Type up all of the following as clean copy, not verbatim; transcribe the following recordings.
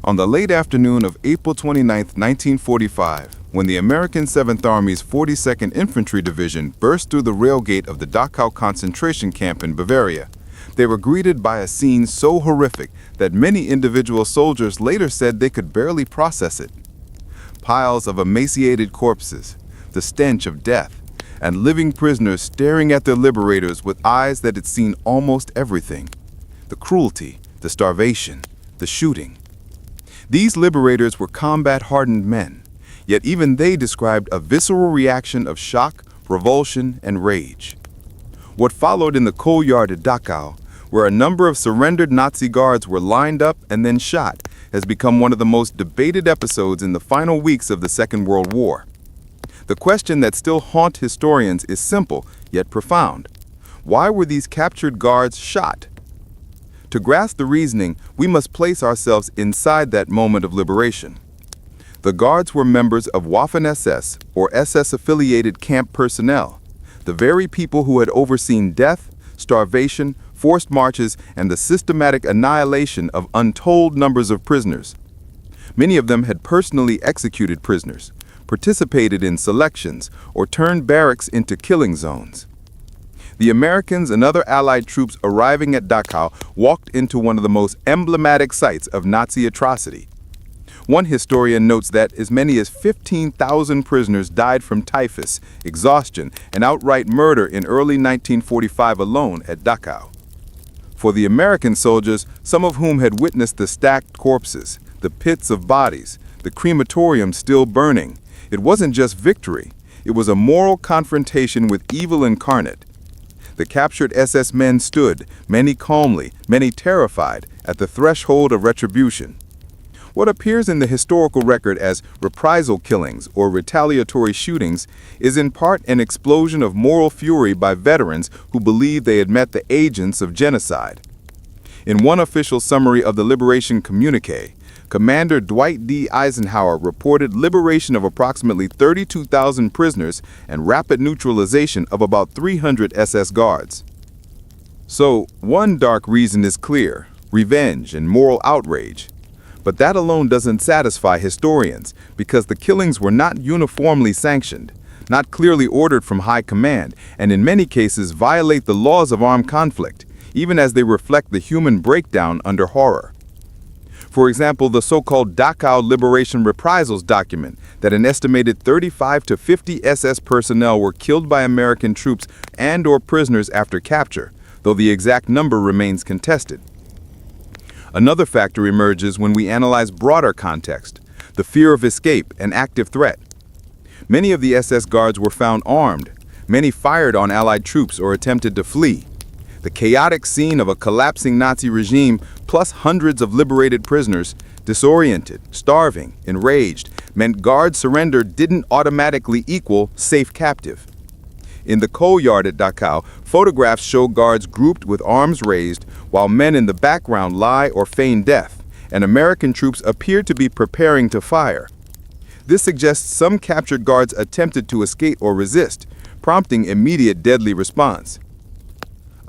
On the late afternoon of April 29, 1945, when the American 7th Army's 42nd Infantry Division burst through the railgate of the Dachau concentration camp in Bavaria, they were greeted by a scene so horrific that many individual soldiers later said they could barely process it. Piles of emaciated corpses, the stench of death, and living prisoners staring at their liberators with eyes that had seen almost everything. The cruelty, the starvation, the shooting. These liberators were combat-hardened men, yet even they described a visceral reaction of shock, revulsion, and rage. What followed in the coal yard at Dachau, where a number of surrendered Nazi guards were lined up and then shot, has become one of the most debated episodes in the final weeks of the Second World War. The question that still haunts historians is simple, yet profound. Why were these captured guards shot? To grasp the reasoning, we must place ourselves inside that moment of liberation. The guards were members of Waffen-SS, or SS-affiliated camp personnel, the very people who had overseen death, starvation, forced marches, and the systematic annihilation of untold numbers of prisoners. Many of them had personally executed prisoners, participated in selections, or turned barracks into killing zones. The Americans and other Allied troops arriving at Dachau walked into one of the most emblematic sites of Nazi atrocity. One historian notes that as many as 15,000 prisoners died from typhus, exhaustion, and outright murder in early 1945 alone at Dachau. For the American soldiers, some of whom had witnessed the stacked corpses, the pits of bodies, the crematorium still burning, it wasn't just victory, it was a moral confrontation with evil incarnate. The captured SS men stood, many calmly, many terrified, at the threshold of retribution. What appears in the historical record as reprisal killings or retaliatory shootings is in part an explosion of moral fury by veterans who believed they had met the agents of genocide. In one official summary of the Liberation Communique, Commander Dwight D. Eisenhower reported liberation of approximately 32,000 prisoners and rapid neutralization of about 300 SS guards. So, one dark reason is clear: revenge and moral outrage. But that alone doesn't satisfy historians, because the killings were not uniformly sanctioned, not clearly ordered from high command, and in many cases violate the laws of armed conflict, even as they reflect the human breakdown under horror. For example, the so-called Dachau Liberation Reprisals document that an estimated 35 to 50 SS personnel were killed by American troops and/or prisoners after capture, though the exact number remains contested. Another factor emerges when we analyze broader context: the fear of escape, an active threat. Many of the SS guards were found armed. Many fired on Allied troops or attempted to flee. The chaotic scene of a collapsing Nazi regime, plus hundreds of liberated prisoners, disoriented, starving, enraged, meant guard surrender didn't automatically equal safe captive. In the coal yard at Dachau, photographs show guards grouped with arms raised, while men in the background lie or feign death, and American troops appear to be preparing to fire. This suggests some captured guards attempted to escape or resist, prompting immediate deadly response.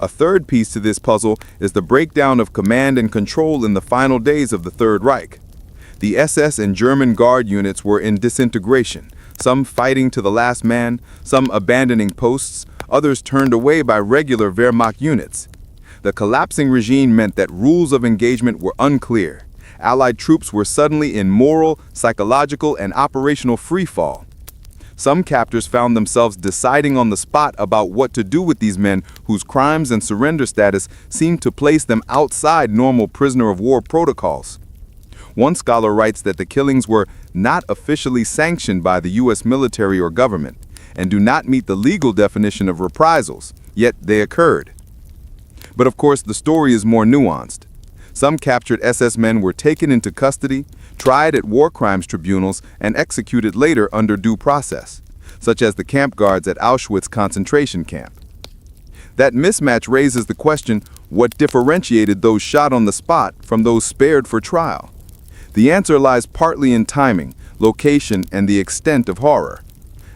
A third piece to this puzzle is the breakdown of command and control in the final days of the Third Reich. The SS and German Guard units were in disintegration, some fighting to the last man, some abandoning posts, others turned away by regular Wehrmacht units. The collapsing regime meant that rules of engagement were unclear. Allied troops were suddenly in moral, psychological, and operational freefall. Some captors found themselves deciding on the spot about what to do with these men whose crimes and surrender status seemed to place them outside normal prisoner of war protocols. One scholar writes that the killings were not officially sanctioned by the U.S. military or government and do not meet the legal definition of reprisals, yet they occurred. But of course, the story is more nuanced. Some captured SS men were taken into custody, tried at war crimes tribunals, and executed later under due process, such as the camp guards at Auschwitz concentration camp. That mismatch raises the question: what differentiated those shot on the spot from those spared for trial? The answer lies partly in timing, location, and the extent of horror.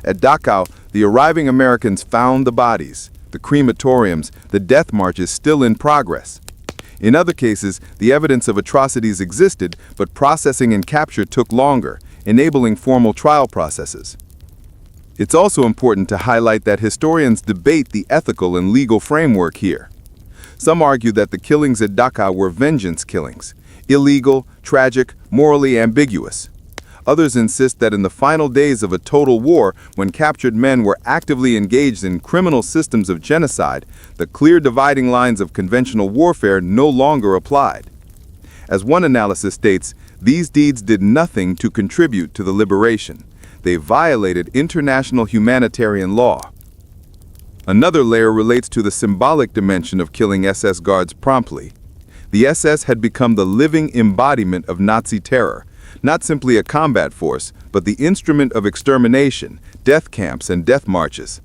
At Dachau, the arriving Americans found the bodies, the crematoriums, the death marches still in progress. In other cases, the evidence of atrocities existed, but processing and capture took longer, enabling formal trial processes. It's also important to highlight that historians debate the ethical and legal framework here. Some argue that the killings at Dachau were vengeance killings, illegal, tragic, morally ambiguous. Others insist that in the final days of a total war, when captured men were actively engaged in criminal systems of genocide, the clear dividing lines of conventional warfare no longer applied. As one analysis states, these deeds did nothing to contribute to the liberation. They violated international humanitarian law. Another layer relates to the symbolic dimension of killing SS guards promptly. The SS had become the living embodiment of Nazi terror, not simply a combat force, but the instrument of extermination, death camps, and death marches.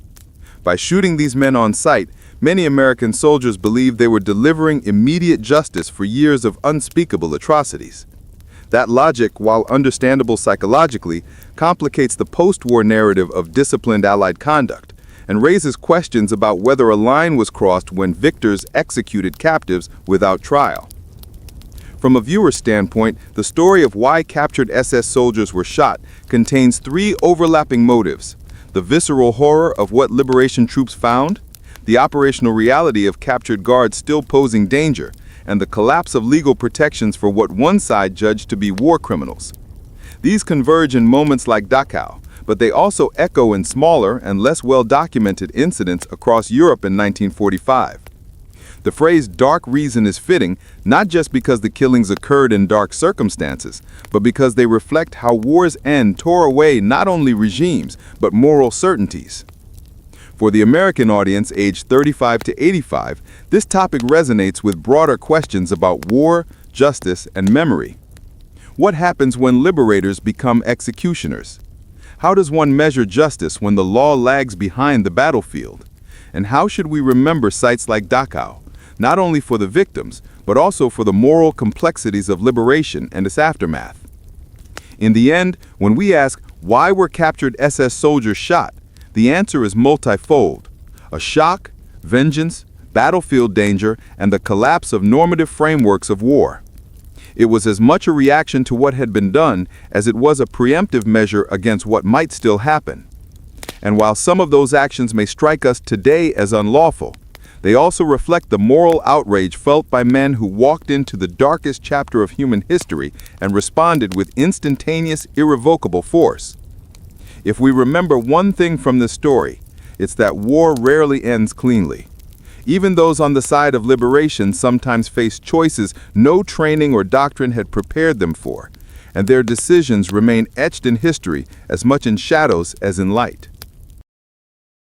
By shooting these men on sight, many American soldiers believed they were delivering immediate justice for years of unspeakable atrocities. That logic, while understandable psychologically, complicates the post-war narrative of disciplined Allied conduct and raises questions about whether a line was crossed when victors executed captives without trial. From a viewer's standpoint, the story of why captured SS soldiers were shot contains three overlapping motives: the visceral horror of what liberation troops found, the operational reality of captured guards still posing danger, and the collapse of legal protections for what one side judged to be war criminals. These converge in moments like Dachau, but they also echo in smaller and less well-documented incidents across Europe in 1945. The phrase dark reason is fitting, not just because the killings occurred in dark circumstances, but because they reflect how war's end tore away not only regimes, but moral certainties. For the American audience aged 35 to 85, this topic resonates with broader questions about war, justice, and memory. What happens when liberators become executioners? How does one measure justice when the law lags behind the battlefield? And how should we remember sites like Dachau, not only for the victims, but also for the moral complexities of liberation and its aftermath? In the end, when we ask, why were captured SS soldiers shot? The answer is multifold: a shock, vengeance, battlefield danger, and the collapse of normative frameworks of war. It was as much a reaction to what had been done as it was a preemptive measure against what might still happen. And while some of those actions may strike us today as unlawful, they also reflect the moral outrage felt by men who walked into the darkest chapter of human history and responded with instantaneous, irrevocable force. If we remember one thing from this story, it's that war rarely ends cleanly. Even those on the side of liberation sometimes face choices no training or doctrine had prepared them for, and their decisions remain etched in history as much in shadows as in light.